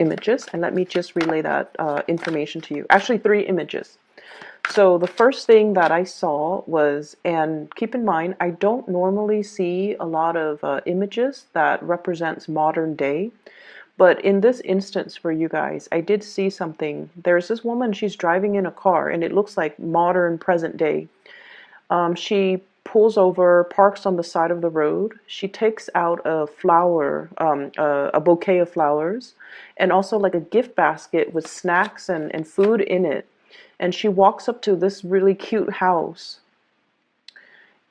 images, and let me just relay that information to you. Actually, 3 images. So the first thing that I saw was, and keep in mind, I don't normally see a lot of images that represents modern day. But in this instance for you guys, I did see something. There's this woman, she's driving in a car, and it looks like modern present day. She pulls over, parks on the side of the road. She takes out a flower, a bouquet of flowers, and also like a gift basket with snacks and food in it. And she walks up to this really cute house.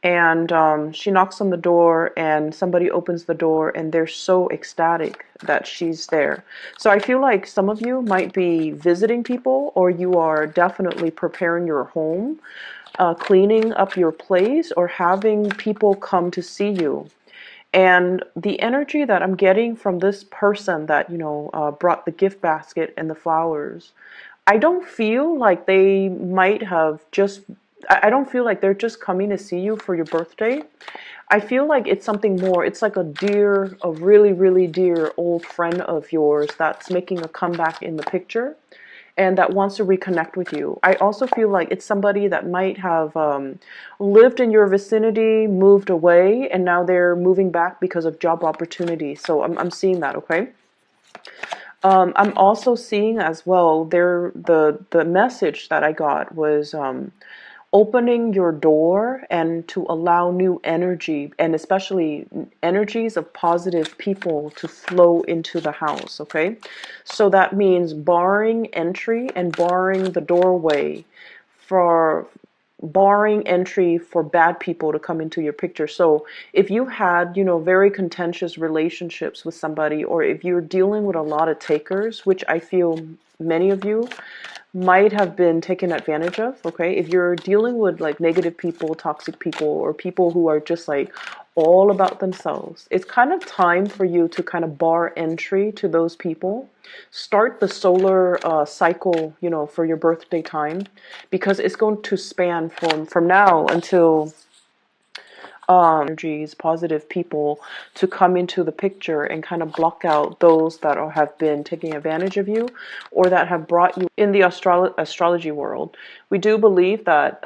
And she knocks on the door, and somebody opens the door, and they're so ecstatic that she's there. So I feel like some of you might be visiting people, or you are definitely preparing your home, cleaning up your place, or having people come to see you. And the energy that I'm getting from this person that, brought the gift basket and the flowers, I don't feel like they might have just, I don't feel like they're just coming to see you for your birthday. I feel like it's something more. It's like a really, really dear old friend of yours that's making a comeback in the picture and that wants to reconnect with you. I also feel like it's somebody that might have lived in your vicinity, moved away, and now they're moving back because of job opportunity. So I'm seeing that, okay? I'm also seeing as well, the message that I got was opening your door and to allow new energy, and especially energies of positive people to flow into the house, okay? So that means barring entry and barring the doorway for barring entry for bad people to come into your picture. So if you had, very contentious relationships with somebody, or if you're dealing with a lot of takers, which I feel many of you might have been taken advantage of, okay? If you're dealing with like negative people, toxic people, or people who are just like all about themselves, it's kind of time for you to kind of bar entry to those people. Start the solar cycle, for your birthday time, because it's going to span from now until energies, positive people to come into the picture and kind of block out those that have been taking advantage of you or that have brought you in the astrology world. We do believe that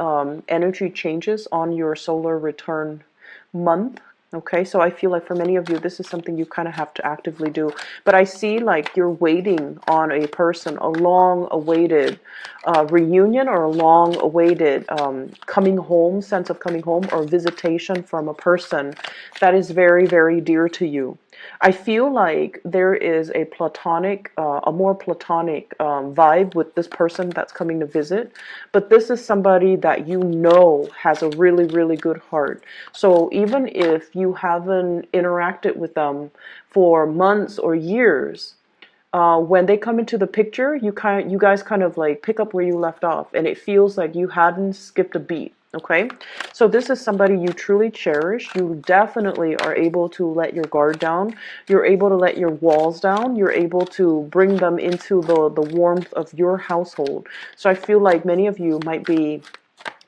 energy changes on your solar return month. Okay, so I feel like for many of you, this is something you kind of have to actively do. But I see like you're waiting on a person, a long-awaited reunion, or a long-awaited coming home, sense of coming home, or visitation from a person that is very, very dear to you. I feel like there is a more platonic vibe with this person that's coming to visit, but this is somebody that has a really, really good heart. So even if you haven't interacted with them for months or years, when they come into the picture, you guys kind of like pick up where you left off, and it feels like you hadn't skipped a beat. Okay, so this is somebody you truly cherish. You definitely are able to let your guard down. You're able to let your walls down. You're able to bring them into the warmth of your household. So I feel like many of you might be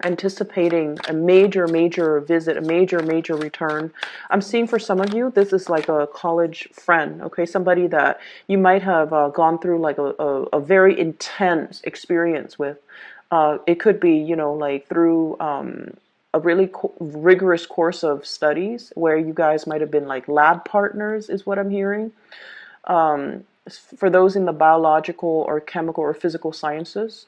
anticipating a major, major visit, a major, major return. I'm seeing for some of you, this is like a college friend, okay? Somebody that you might have gone through like a very intense experience with. It could be, like through a really rigorous course of studies where you guys might have been like lab partners, is what I'm hearing. For those in the biological or chemical or physical sciences.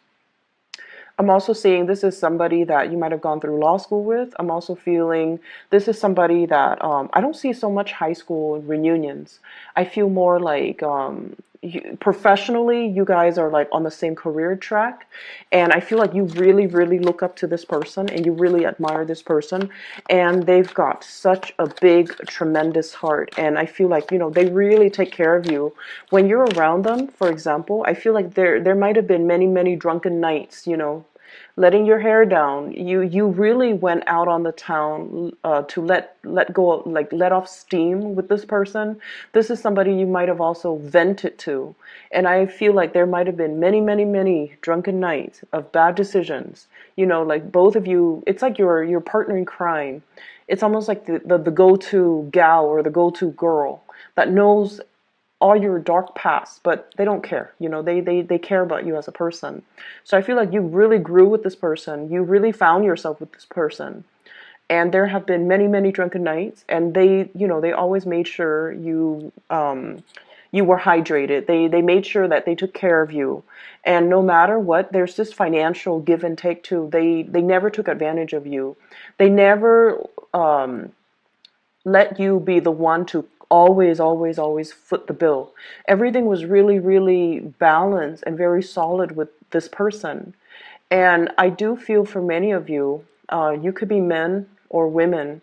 I'm also seeing this is somebody that you might have gone through law school with. I'm also feeling this is somebody that I don't see so much high school reunions. I feel more like professionally, you guys are like on the same career track. And I feel like you really, really look up to this person and you really admire this person. And they've got such a big, tremendous heart. And I feel like, they really take care of you. When you're around them, for example, I feel like there might have been many, many drunken nights, letting your hair down. You really went out on the town to let go, like let off steam with this person. This is somebody you might have also vented to, and I feel like there might have been many, many, many drunken nights of bad decisions. Like both of you, it's like your partner in crime. It's almost like the go-to gal or the go-to girl that knows all your dark past, but they don't care. You know, they care about you as a person. So I feel like you really grew with this person. You really found yourself with this person. And there have been many, many drunken nights, and they, you know, they always made sure you were hydrated. They made sure that they took care of you. And no matter what, there's this financial give and take too. They never took advantage of you. They never let you be the one to always foot the bill. Everything was really, really balanced and very solid with this person. And I do feel for many of you, you could be men or women,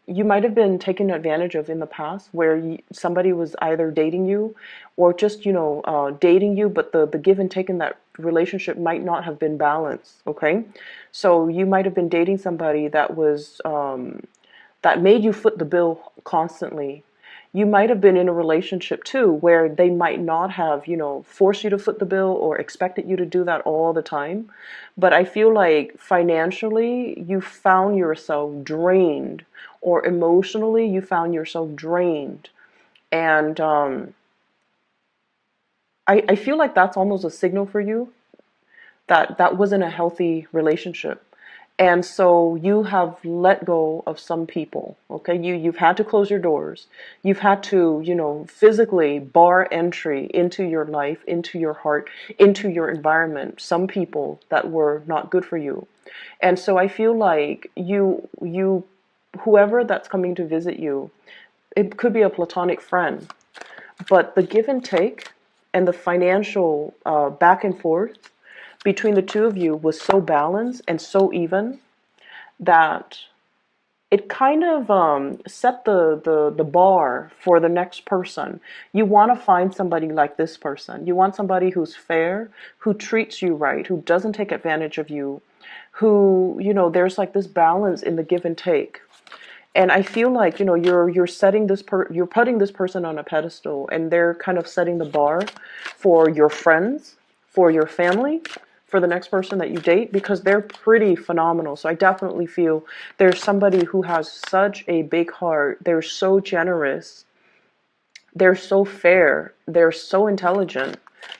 you might have been taken advantage of in the past, where somebody was either dating you or just, you know, dating you, but the give and take in that relationship might not have been balanced. Okay. So you might have been dating somebody that was, that made you foot the bill constantly. You might have been in a relationship too where they might not have, you know, forced you to foot the bill or expected you to do that all the time. But I feel like financially you found yourself drained, or emotionally you found yourself drained. And I feel like that's almost a signal for you that that wasn't a healthy relationship. And so you have let go of some people. Okay, you've had to close your doors. You've had to, you know, physically bar entry into your life, into your heart, into your environment, some people that were not good for you. And so I feel like you whoever that's coming to visit you, it could be a platonic friend, but the give and take and the financial back and forth between the two of you was so balanced and so even that it kind of set the bar for the next person. You want to find somebody like this person. You want somebody who's fair, who treats you right, who doesn't take advantage of you, who, you know, there's like this balance in the give and take. And I feel like, you know, you're setting you're putting this person on a pedestal, and they're kind of setting the bar for your friends, for your family, for the next person that you date, because they're pretty phenomenal. So I definitely feel there's somebody who has such a big heart. They're so generous. They're so fair. They're so intelligent.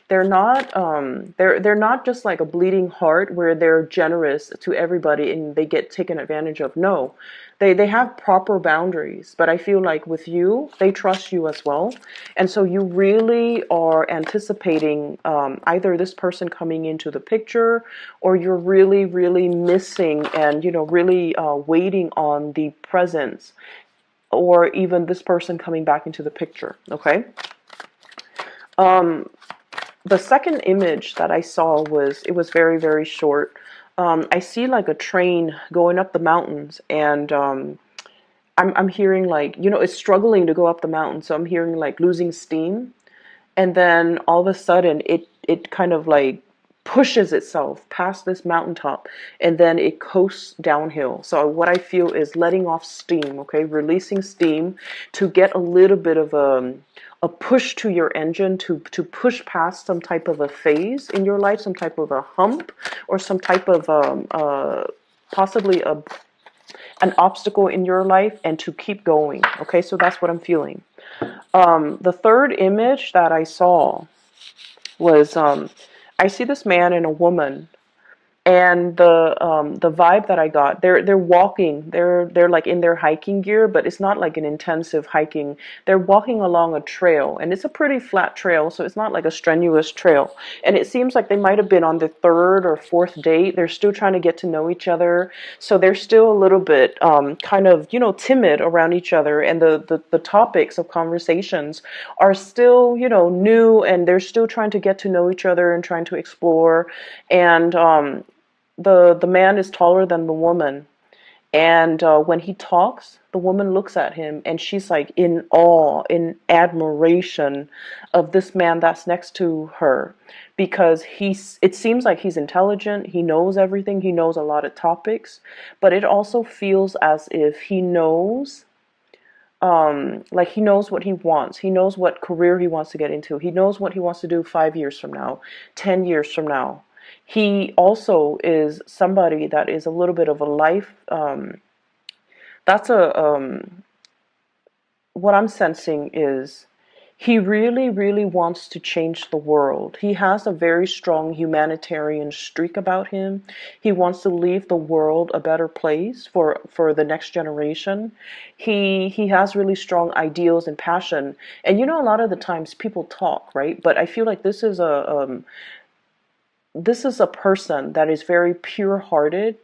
They're not just like a bleeding heart where they're generous to everybody and they get taken advantage of. No. They have proper boundaries, but I feel like with you, they trust you as well. And so you really are anticipating either this person coming into the picture, or you're really, really missing and, you know, really waiting on the presence, or even this person coming back into the picture. Okay. The second image that I saw was, it was very, very short. I see like a train going up the mountains, and I'm hearing like, you know, it's struggling to go up the mountain. So I'm hearing like losing steam. And then all of a sudden it kind of like pushes itself past this mountaintop, and then it coasts downhill. So what I feel is letting off steam, okay, releasing steam to get a little bit of a push to your engine to push past some type of a phase in your life, some type of a hump, or some type of possibly an obstacle in your life, and to keep going. Okay, so that's what I'm feeling. The third image that I saw was, I see this man and a woman, and the vibe that I got, they're walking, they're like in their hiking gear, but it's not like an intensive hiking. They're walking along a trail, and it's a pretty flat trail, so it's not like a strenuous trail. And it seems like they might have been on the third or fourth date. They're still trying to get to know each other, so they're still a little bit kind of, you know, timid around each other, and the topics of conversations are still, you know, new, and they're still trying to get to know each other and trying to explore. And the man is taller than the woman, and when he talks, the woman looks at him, and she's like in awe, in admiration of this man that's next to her, because it seems like he's intelligent, he knows everything, he knows a lot of topics, but it also feels as if he knows, like he knows what he wants. He knows what career he wants to get into. He knows what he wants to do 5 years from now, 10 years from now. He also is somebody that is a little bit of a life, that's a, what I'm sensing is He really, really wants to change the world. He has a very strong humanitarian streak about him. He wants to leave the world a better place for the next generation. He has really strong ideals and passion. And you know, a lot of the times people talk, right? But I feel like this is a person that is very pure-hearted.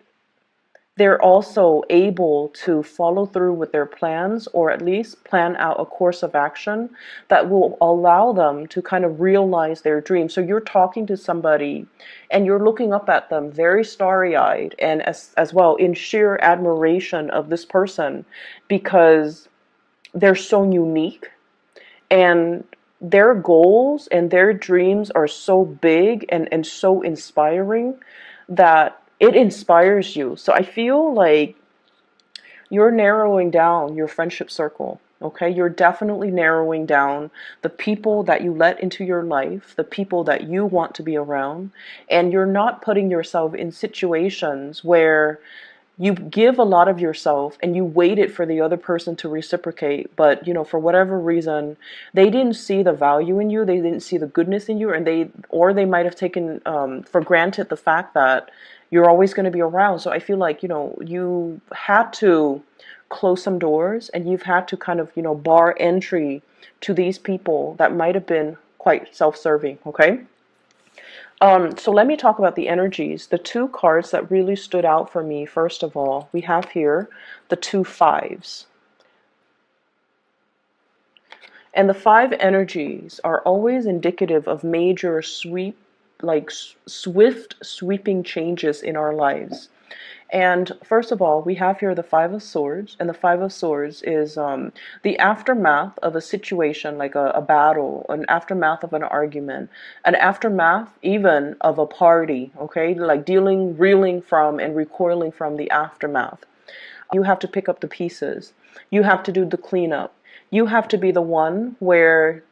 They're also able to follow through with their plans, or at least plan out a course of action that will allow them to kind of realize their dream. So you're talking to somebody and you're looking up at them very starry-eyed, and as well in sheer admiration of this person, because they're so unique, and their goals and their dreams are so big and so inspiring that it inspires you. So I feel like you're narrowing down your friendship circle. Okay, you're definitely narrowing down the people that you let into your life, the people that you want to be around, and you're not putting yourself in situations where you give a lot of yourself and you waited for the other person to reciprocate, but you know, for whatever reason they didn't see the value in you, they didn't see the goodness in you, and they might have taken for granted the fact that you're always going to be around. So I feel like, you know, you had to close some doors, and you've had to kind of, you know, bar entry to these people that might have been quite self-serving. Okay. So let me talk about the energies. The two cards that really stood out for me, first of all, we have here the two fives. And the five energies are always indicative of major swift sweeping changes in our lives. And first of all, we have here the Five of Swords, and the Five of Swords is the aftermath of a situation, like a battle, an aftermath of an argument, an aftermath even of a party, okay? Like reeling from and recoiling from the aftermath. You have to pick up the pieces. You have to do the cleanup. You have to be the one where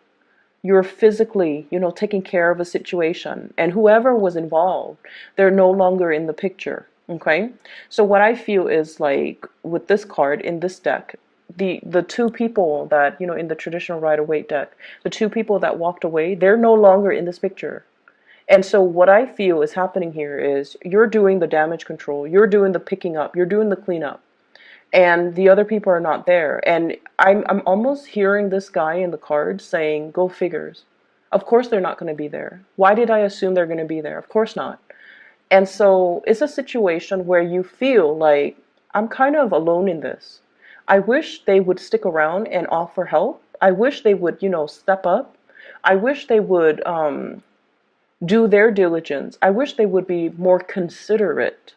you're physically, you know, taking care of a situation, and whoever was involved, they're no longer in the picture. Okay, so what I feel is, like, with this card in this deck, the two people that, you know, in the traditional Rider-Waite deck, the two people that walked away, they're no longer in this picture. And so what I feel is happening here is you're doing the damage control, you're doing the picking up, you're doing the cleanup, and the other people are not there. And I'm almost hearing this guy in the card saying, "Go figures." Of course they're not going to be there. Why did I assume they're going to be there? Of course not. And so it's a situation where you feel like, I'm kind of alone in this. I wish they would stick around and offer help. I wish they would, you know, step up. I wish they would do their diligence. I wish they would be more considerate.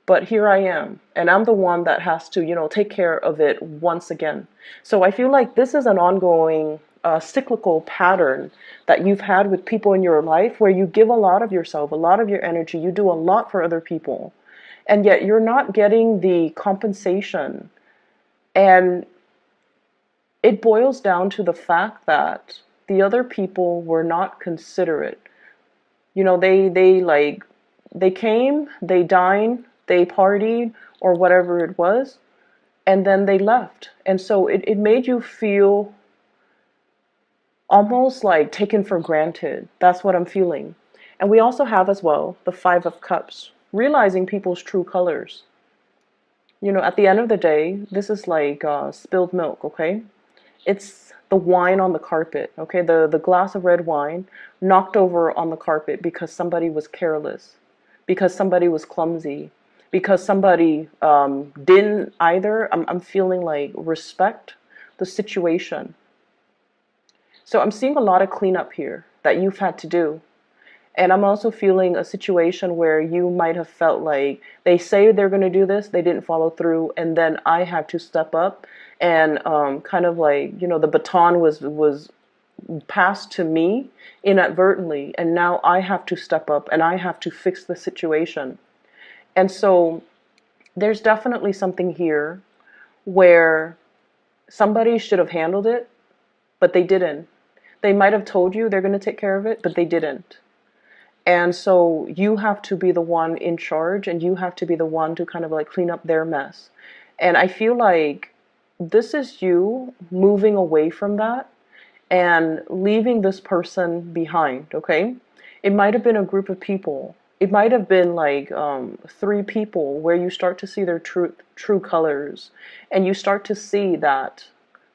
But here I am, and I'm the one that has to, you know, take care of it once again. So I feel like this is an ongoing cyclical pattern that you've had with people in your life, where you give a lot of yourself, a lot of your energy, you do a lot for other people, and yet you're not getting the compensation. And it boils down to the fact that the other people were not considerate. You know, they came, they dined, they partied, or whatever it was, and then they left. And so it made you feel almost like taken for granted. That's what I'm feeling. And we also have as well the Five of Cups, realizing people's true colors. You know, at the end of the day, this is like spilled milk, okay? It's the wine on the carpet, okay? The glass of red wine knocked over on the carpet because somebody was careless, because somebody was clumsy, because somebody didn't either, I'm feeling like, respect the situation. So I'm seeing a lot of cleanup here that you've had to do. And I'm also feeling a situation where you might have felt like, they say they're going to do this, they didn't follow through, and then I have to step up and kind of like, you know, the baton was passed to me inadvertently, and now I have to step up and I have to fix the situation. And so there's definitely something here where somebody should have handled it, but they didn't. They might have told you they're going to take care of it, but they didn't. And so you have to be the one in charge, and you have to be the one to kind of like clean up their mess. And I feel like this is you moving away from that and leaving this person behind, okay? It might have been a group of people. It might have been like 3 people where you start to see their true colors, and you start to see that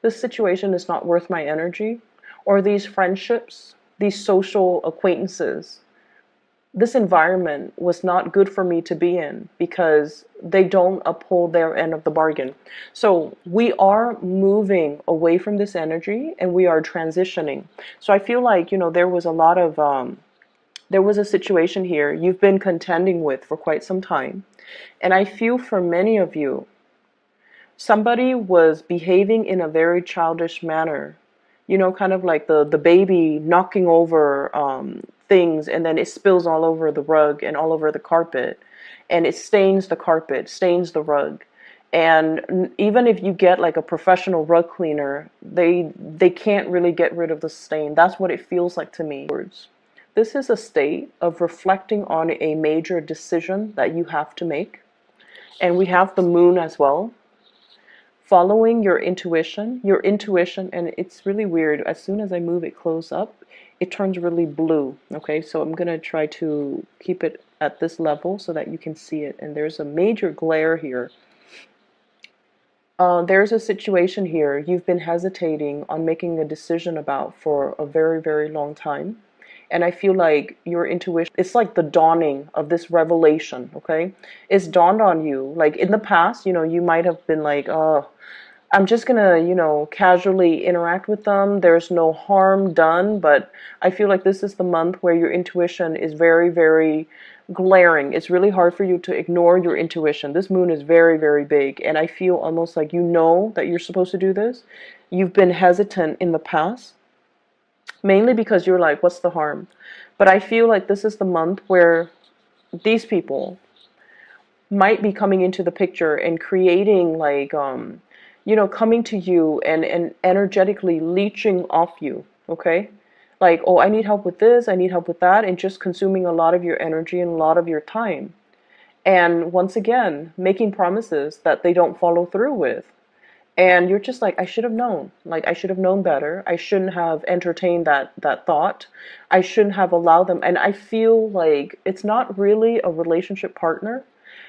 this situation is not worth my energy, or these friendships, these social acquaintances, this environment was not good for me to be in because they don't uphold their end of the bargain. So we are moving away from this energy and we are transitioning. So I feel like, there was a lot of, there was a situation here you've been contending with for quite some time. And I feel for many of you, somebody was behaving in a very childish manner, kind of like the baby knocking over things, and then it spills all over the rug and all over the carpet, and it stains the carpet, stains the rug. And even if you get like a professional rug cleaner, they can't really get rid of the stain. That's what it feels like to me. This is a state of reflecting on a major decision that you have to make. And we have the moon as well. Following your intuition, and it's really weird. As soon as I move it close up, it turns really blue. Okay, so I'm going to try to keep it at this level so that you can see it. And there's a major glare here. There's a situation here you've been hesitating on making a decision about for a very, very long time. And I feel like your intuition, it's like the dawning of this revelation, okay? It's dawned on you. Like in the past, you might have been like, oh, I'm just gonna, casually interact with them. There's no harm done. But I feel like this is the month where your intuition is very, very glaring. It's really hard for you to ignore your intuition. This moon is very, very big. And I feel almost like that you're supposed to do this. You've been hesitant in the past, mainly because you're like, what's the harm? But I feel like this is the month where these people might be coming into the picture and creating like, coming to you and energetically leeching off you, okay? Like, oh, I need help with this, I need help with that, and just consuming a lot of your energy and a lot of your time. And once again, making promises that they don't follow through with. And you're just like, I should have known. Like, I should have known better. I shouldn't have entertained that thought. I shouldn't have allowed them. And I feel like it's not really a relationship partner.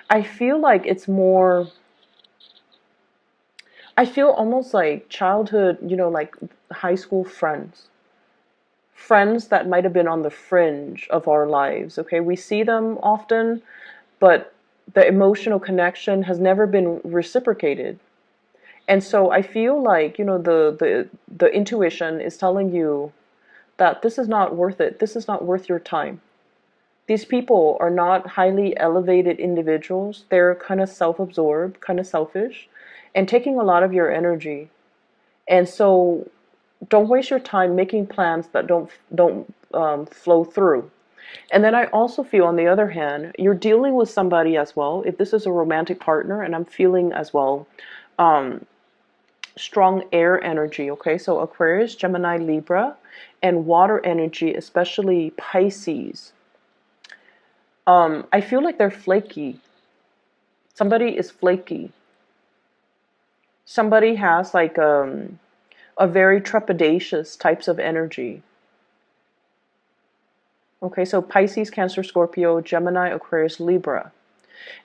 I feel like it's more, I feel almost like childhood, like high school friends. Friends that might have been on the fringe of our lives, okay? We see them often, but the emotional connection has never been reciprocated. And so I feel like, the intuition is telling you that this is not worth it. This is not worth your time. These people are not highly elevated individuals. They're kind of self-absorbed, kind of selfish, and taking a lot of your energy. And so don't waste your time making plans that don't flow through. And then I also feel, on the other hand, you're dealing with somebody as well. If this is a romantic partner, and I'm feeling as well, strong air energy, okay? So Aquarius, Gemini, Libra, and water energy, especially Pisces. I feel like they're flaky. Somebody is flaky. Somebody has like a very trepidatious types of energy. Okay, so Pisces, Cancer, Scorpio, Gemini, Aquarius, Libra.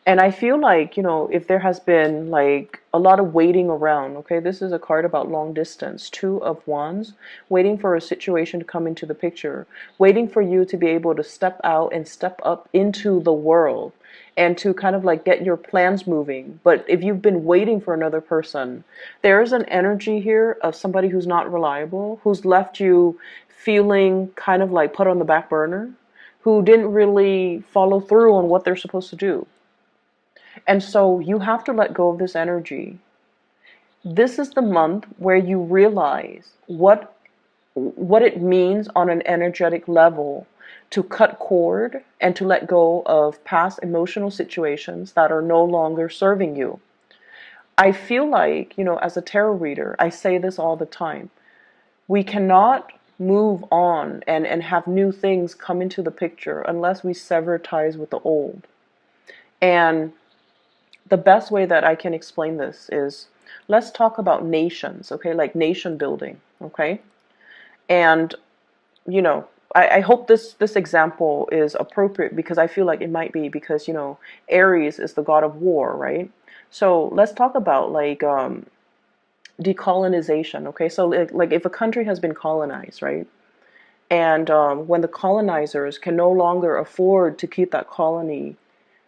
And I feel like, if there has been like a lot of waiting around, okay, this is a card about long distance, 2 of Wands, waiting for a situation to come into the picture, waiting for you to be able to step out and step up into the world and to kind of like get your plans moving. But if you've been waiting for another person, there is an energy here of somebody who's not reliable, who's left you feeling kind of like put on the back burner, who didn't really follow through on what they're supposed to do. And so you have to let go of this energy. This is the month where you realize what it means on an energetic level to cut cord and to let go of past emotional situations that are no longer serving you. I feel like, as a tarot reader, I say this all the time. We cannot move on and have new things come into the picture unless we sever ties with the old. And the best way that I can explain this is, let's talk about nations, okay? Like nation building, okay? And, you know, I hope this example is appropriate, because I feel like it might be, because, you know, Aries is the god of war, right? So let's talk about like decolonization. Okay, so like if a country has been colonized, right? And when the colonizers can no longer afford to keep that colony,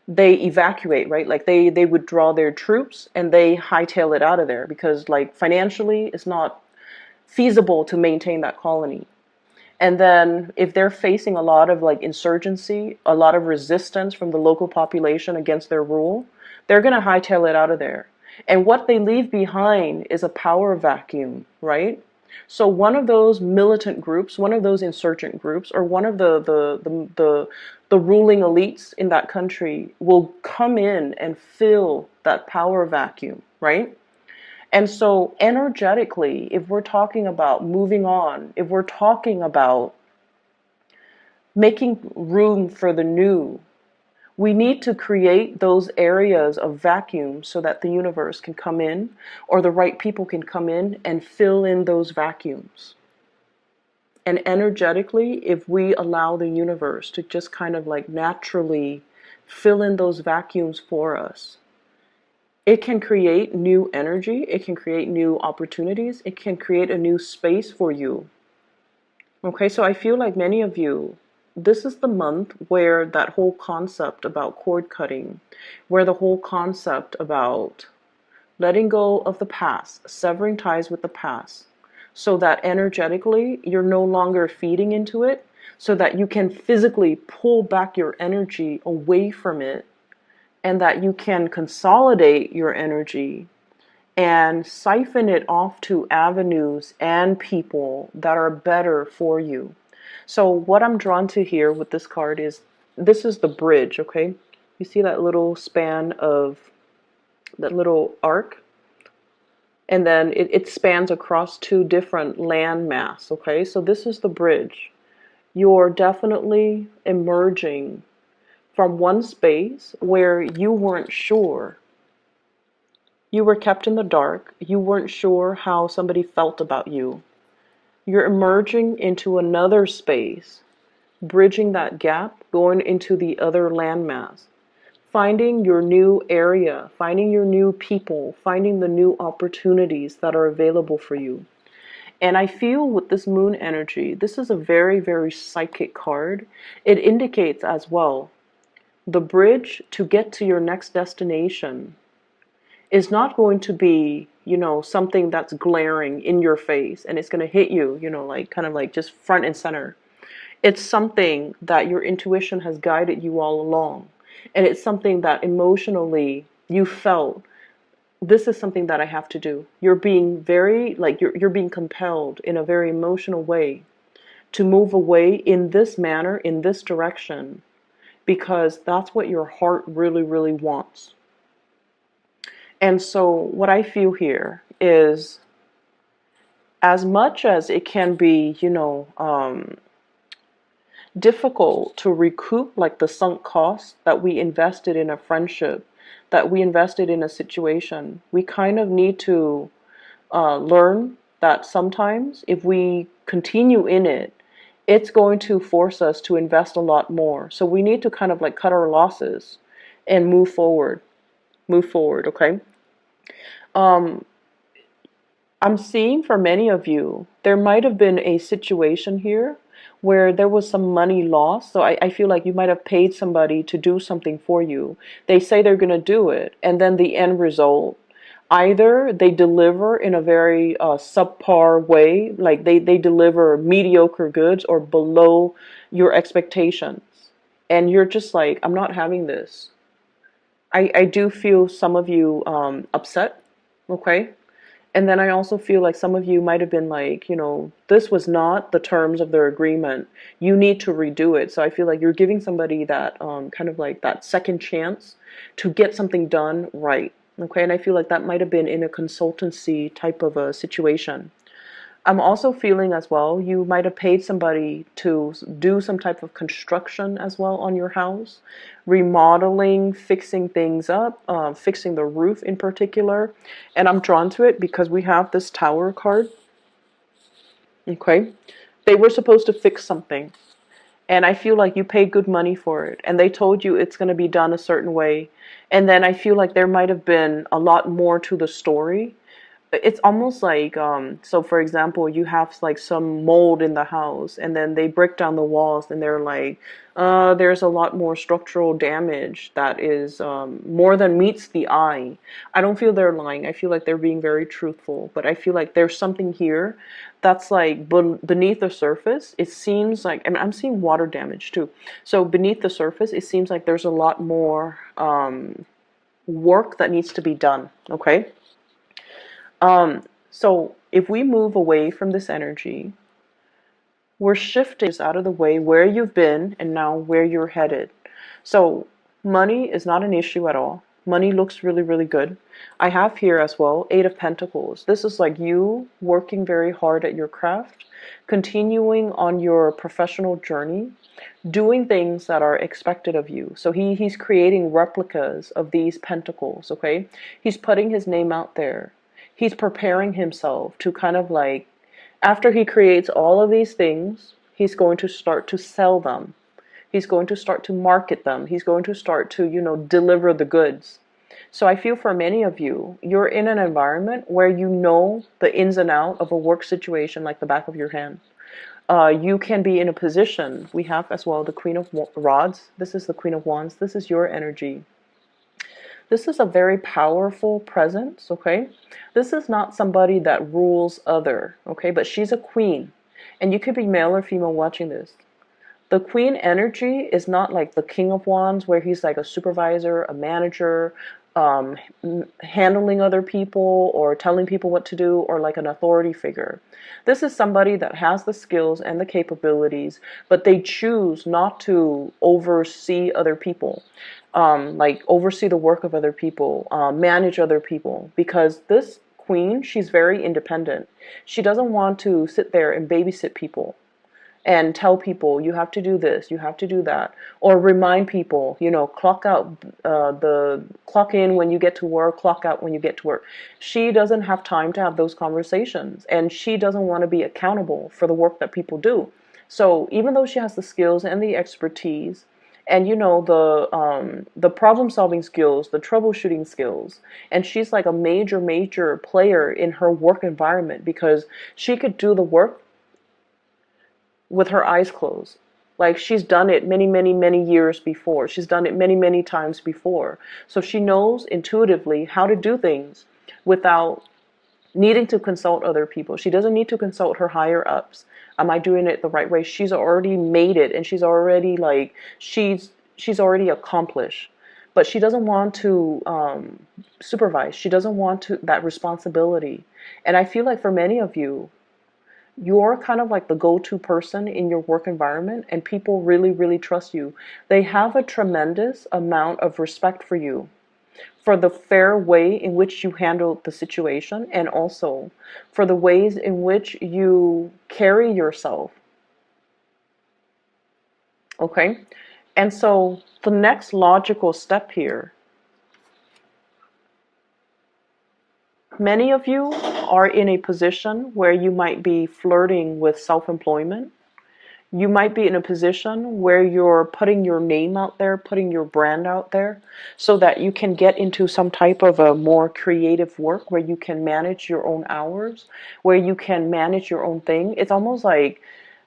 they evacuate, right? Like they withdraw their troops and they hightail it out of there, because like financially it's not feasible to maintain that colony. And then if they're facing a lot of like insurgency, a lot of resistance from the local population against their rule, they're going to hightail it out of there. And what they leave behind is a power vacuum, right? So one of those militant groups, one of those insurgent groups, or one of the ruling elites in that country will come in and fill that power vacuum, right? And so energetically, if we're talking about moving on, if we're talking about making room for the new, we need to create those areas of vacuum so that the universe can come in, or the right people can come in and fill in those vacuums. And energetically, if we allow the universe to just kind of like naturally fill in those vacuums for us, it can create new energy, it can create new opportunities, it can create a new space for you. Okay, so I feel like many of you, this is the month where that whole concept about cord cutting, where the whole concept about letting go of the past, severing ties with the past, so that energetically you're no longer feeding into it, so that you can physically pull back your energy away from it, and that you can consolidate your energy and siphon it off to avenues and people that are better for you. So what I'm drawn to here with this card is, this is the bridge, okay? You see that little span of, that little arc? And then it spans across two different land mass, okay? So this is the bridge. You're definitely emerging from one space where you weren't sure. You were kept in the dark. You weren't sure how somebody felt about you. You're emerging into another space, bridging that gap, going into the other landmass, finding your new area, finding your new people, finding the new opportunities that are available for you. And I feel with this moon energy, this is a very, very psychic card. It indicates as well the bridge to get to your next destination is not going to be, you know, something that's glaring in your face and it's going to hit you, you know, like kind of like just front and center. It's something that your intuition has guided you all along. And it's something that emotionally you felt, this is something that I have to do. You're being very, like, you're being compelled in a very emotional way to move away in this manner, in this direction, because that's what your heart really, really wants. And so what I feel here is, as much as it can be, you know, difficult to recoup like the sunk cost that we invested in a friendship, that we invested in a situation, we kind of need to learn that sometimes if we continue in it, it's going to force us to invest a lot more. So we need to kind of like cut our losses and move forward. Move forward, okay? Um, I'm seeing for many of you, there might have been a situation here where there was some money lost. So I feel like you might have paid somebody to do something for you. They say they're going to do it. And then the end result, either they deliver in a very subpar way, like they deliver mediocre goods or below your expectations. And you're just like, I'm not having this. I do feel some of you upset, okay? And then I also feel like some of you might have been like, you know, this was not the terms of their agreement. You need to redo it. So I feel like you're giving somebody that kind of like that second chance to get something done right. Okay, and I feel like that might have been in a consultancy type of a situation. I'm also feeling as well, you might have paid somebody to do some type of construction as well on your house, remodeling, fixing things up, fixing the roof in particular. And I'm drawn to it because we have this Tower card. Okay. They were supposed to fix something, and I feel like you paid good money for it, and they told you it's going to be done a certain way. And then I feel like there might have been a lot more to the story. It's almost like, so for example, you have like some mold in the house, and then they break down the walls, and they're like, there's a lot more structural damage that is more than meets the eye. I don't feel they're lying. I feel like they're being very truthful, but I feel like there's something here that's like beneath the surface. It seems like, and I'm seeing water damage too. So beneath the surface, it seems like there's a lot more work that needs to be done. Okay. So if we move away from this energy, we're shifting out of the way where you've been and now where you're headed. So money is not an issue at all. Money looks really, really good. I have here as well, Eight of Pentacles. This is like you working very hard at your craft, continuing on your professional journey, doing things that are expected of you. So he's creating replicas of these pentacles, okay? He's putting his name out there. He's preparing himself to kind of like, after he creates all of these things, he's going to start to sell them. He's going to start to market them. He's going to start to, deliver the goods. So I feel for many of you, you're in an environment where you know the ins and outs of a work situation like the back of your hand. You can be in a position, we have as well the Queen of Rods. This is the Queen of Wands. This is your energy. This is a very powerful presence, okay? This is not somebody that rules other, okay? But she's a queen. And you could be male or female watching this. The queen energy is not like the King of Wands where he's like a supervisor, a manager, handling other people or telling people what to do, or like an authority figure. This is somebody that has the skills and the capabilities, but they choose not to oversee other people, like oversee the work of other people, manage other people, because this queen, she's very independent. She doesn't want to sit there and babysit people and tell people you have to do this, you have to do that, or remind people, clock out, the clock in when you get to work, clock out when you get to work. She doesn't have time to have those conversations, and she doesn't want to be accountable for the work that people do. So even though she has the skills and the expertise, and the problem solving skills, the troubleshooting skills, and she's like a major player in her work environment, because she could do the work with her eyes closed. Like, she's done it many years before. She's done it many times before. So she knows intuitively how to do things without needing to consult other people. She doesn't need to consult her higher ups. Am I doing it the right way? She's already made it, and she's already like, she's already accomplished. But she doesn't want to supervise. She doesn't want that responsibility. And I feel like for many of you, you're kind of like the go-to person in your work environment, and people really trust you. They have a tremendous amount of respect for you, for the fair way in which you handle the situation, and also for the ways in which you carry yourself. Okay? And so the next logical step here, many of you are in a position where you might be flirting with self-employment. You might be in a position where you're putting your name out there, putting your brand out there, so that you can get into some type of a more creative work where you can manage your own hours, where you can manage your own thing. It's almost like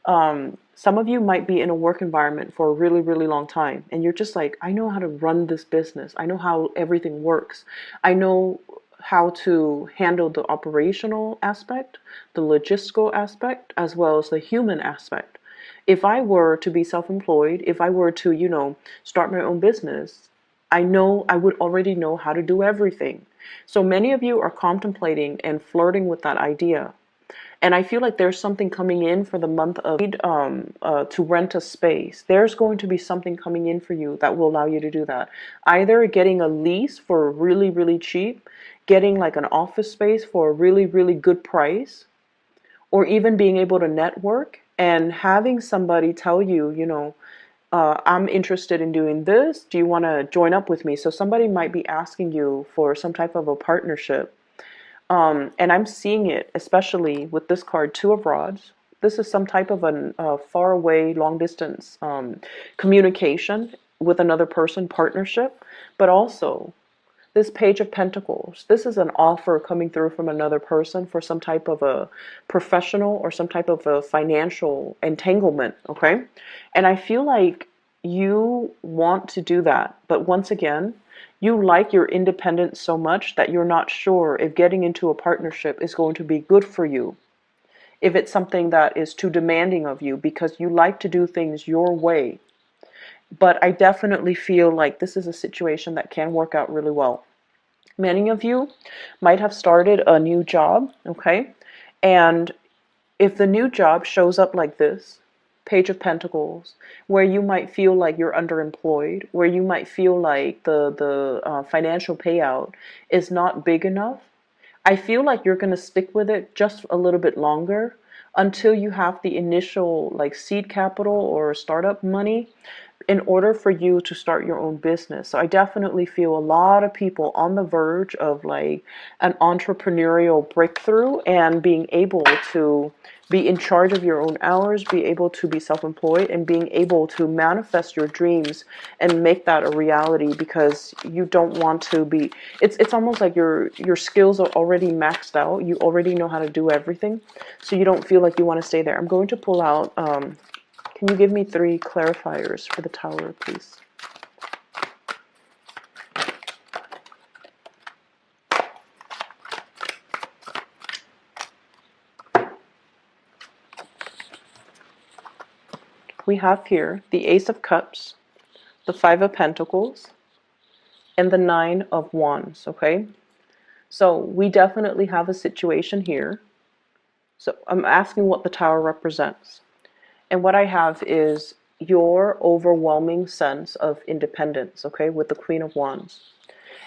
some of you might be in a work environment for a really long time, and you're just like, I know how to run this business. I know how everything works. I know how to handle the operational aspect, the logistical aspect, as well as the human aspect. If I were to be self-employed, if I were to, start my own business, I know I would already know how to do everything. So many of you are contemplating and flirting with that idea. And I feel like there's something coming in for the month of to rent a space. There's going to be something coming in for you that will allow you to do that. Either getting a lease for really cheap, getting like an office space for a really good price, or even being able to network and having somebody tell you, I'm interested in doing this. Do you want to join up with me? So somebody might be asking you for some type of a partnership. And I'm seeing it, especially with this card, Two of Rods. This is some type of a far away, long distance communication with another person, partnership, but also this Page of Pentacles. This is an offer coming through from another person for some type of a professional or some type of a financial entanglement, okay? And I feel like you want to do that, but once again, you like your independence so much that you're not sure if getting into a partnership is going to be good for you, if it's something that is too demanding of you, because you like to do things your way. But I definitely feel like this is a situation that can work out really well. Many of you might have started a new job, okay? And if the new job shows up like this, Page of Pentacles, where you might feel like you're underemployed, where you might feel like the financial payout is not big enough, I feel like you're going to stick with it just a little bit longer until you have the initial like seed capital or startup money in order for you to start your own business. So I definitely feel a lot of people on the verge of like an entrepreneurial breakthrough and being able to be in charge of your own hours, be able to be self-employed, and being able to manifest your dreams and make that a reality, because you don't want to be, it's almost like your skills are already maxed out. You already know how to do everything. So you don't feel like you want to stay there. I'm going to pull out can you give me 3 clarifiers for the Tower, please? We have here the Ace of Cups, the 5 of Pentacles, and the 9 of Wands, okay? So we definitely have a situation here. So I'm asking what the Tower represents. And what I have is your overwhelming sense of independence, okay, with the Queen of Wands.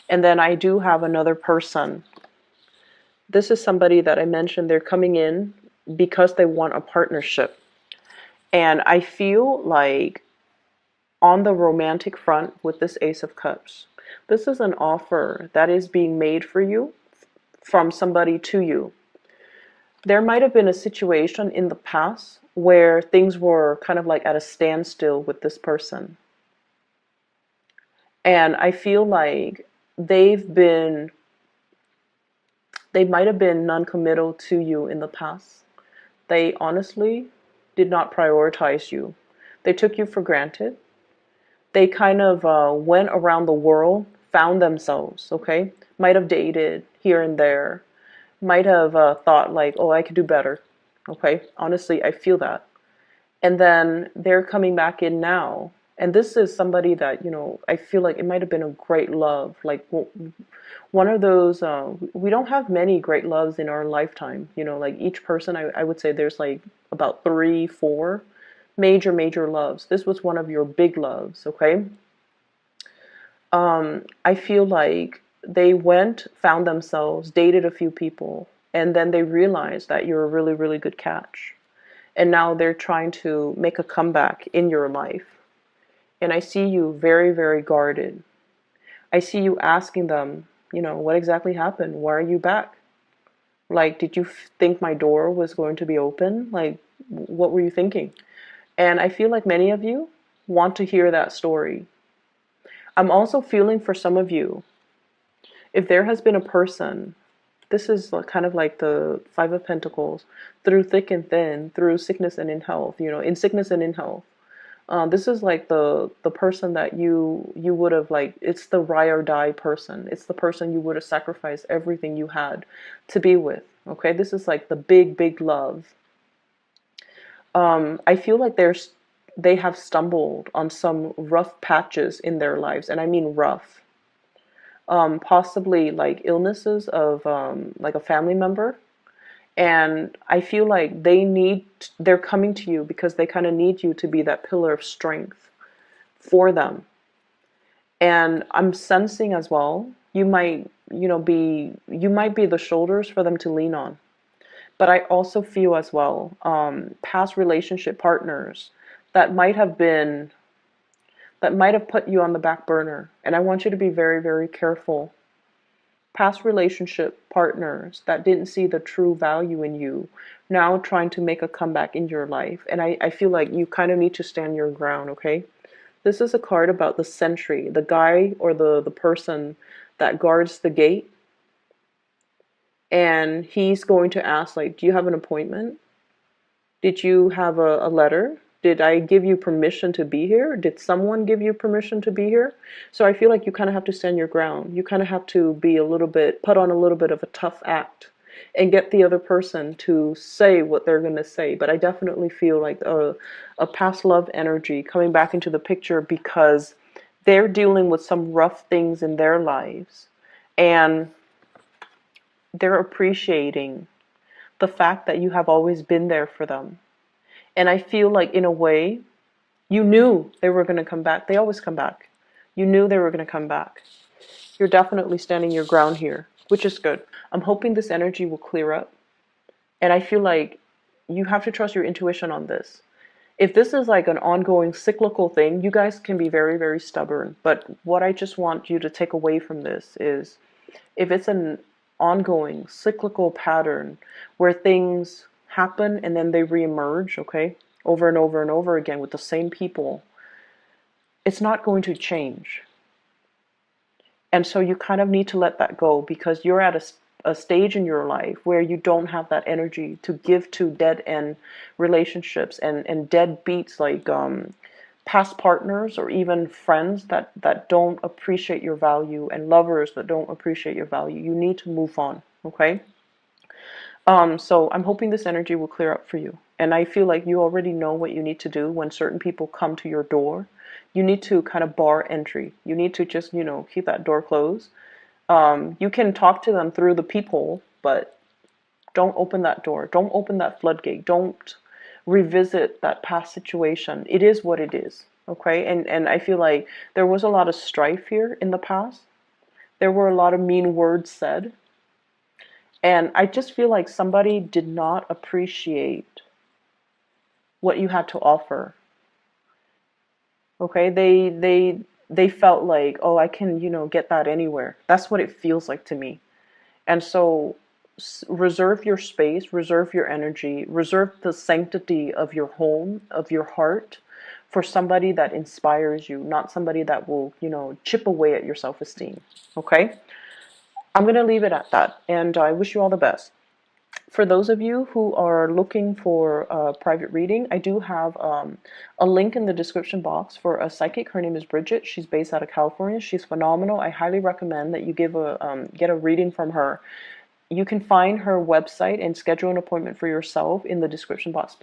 And then I do have another person. This is somebody that I mentioned, they're coming in because they want a partnership. And I feel like on the romantic front with this Ace of Cups, this is an offer that is being made for you from somebody to you. There might have been a situation in the past where things were kind of like at a standstill with this person. And I feel like they might have been non-committal to you in the past. They honestly did not prioritize you. They took you for granted. They kind of went around the world, found themselves, okay? Might have dated here and there. Might have thought like, oh, I could do better, okay? Honestly, I feel that. And then they're coming back in now. And this is somebody that, you know, I feel like it might have been a great love. Like one of those, we don't have many great loves in our lifetime. You know, like each person, I would say there's like about 3, 4 major loves. This was one of your big loves, okay? I feel like they went, found themselves, dated a few people, and then they realized that you're a really good catch. And now they're trying to make a comeback in your life. And I see you very guarded. I see you asking them, you know, what exactly happened? Why are you back? Like, did you think my door was going to be open? Like, what were you thinking? And I feel like many of you want to hear that story. I'm also feeling for some of you, if there has been a person, this is kind of like the 5 of Pentacles, through thick and thin, through sickness and in health, you know, in sickness and in health. This is like the person that you would have, like, it's the ride or die person. It's the person you would have sacrificed everything you had to be with. Okay, this is like the big love. I feel like they have stumbled on some rough patches in their lives, and I mean rough. Possibly like illnesses of like a family member. And I feel like they're coming to you because they kind of need you to be that pillar of strength for them. And I'm sensing as well, you might be the shoulders for them to lean on. But I also feel as well, past relationship partners that might have put you on the back burner. And I want you to be very careful. Past relationship partners that didn't see the true value in you now trying to make a comeback in your life. And I feel like you kind of need to stand your ground, okay? This is a card about the sentry, the guy or the person that guards the gate. And he's going to ask, like, do you have an appointment? Did you have a letter? Did I give you permission to be here? Did someone give you permission to be here? So I feel like you kind of have to stand your ground. You kind of have to be a little bit, put on a little bit of a tough act and get the other person to say what they're going to say. But I definitely feel like a past love energy coming back into the picture because they're dealing with some rough things in their lives. And they're appreciating the fact that you have always been there for them. And I feel like, in a way, you knew they were going to come back. They always come back. You knew they were going to come back. You're definitely standing your ground here, which is good. I'm hoping this energy will clear up. And I feel like you have to trust your intuition on this. If this is like an ongoing cyclical thing, you guys can be very, very stubborn. But what I just want you to take away from this is, if it's an ongoing cyclical pattern where things happen and then they reemerge, okay, over and over and over again with the same people, it's not going to change. And so you kind of need to let that go, because you're at a stage in your life where you don't have that energy to give to dead end relationships and dead beats, like past partners or even friends that don't appreciate your value, and lovers that don't appreciate your value. You need to move on, okay? So I'm hoping this energy will clear up for you. And I feel like you already know what you need to do when certain people come to your door. You need to kind of bar entry. You need to just, keep that door closed. You can talk to them through the peephole, but don't open that door. Don't open that floodgate. Don't revisit that past situation. It is what it is, okay? And I feel like there was a lot of strife here in the past. There were a lot of mean words said. And I just feel like somebody did not appreciate what you had to offer. Okay? They felt like, oh, I can, get that anywhere. That's what it feels like to me. And so reserve your space, reserve your energy, reserve the sanctity of your home, of your heart, for somebody that inspires you, not somebody that will, chip away at your self-esteem. Okay? I'm going to leave it at that, and I wish you all the best. For those of you who are looking for a private reading, I do have a link in the description box for a psychic. Her name is Bridget. She's based out of California. She's phenomenal. I highly recommend that you get a reading from her. You can find her website and schedule an appointment for yourself in the description box below.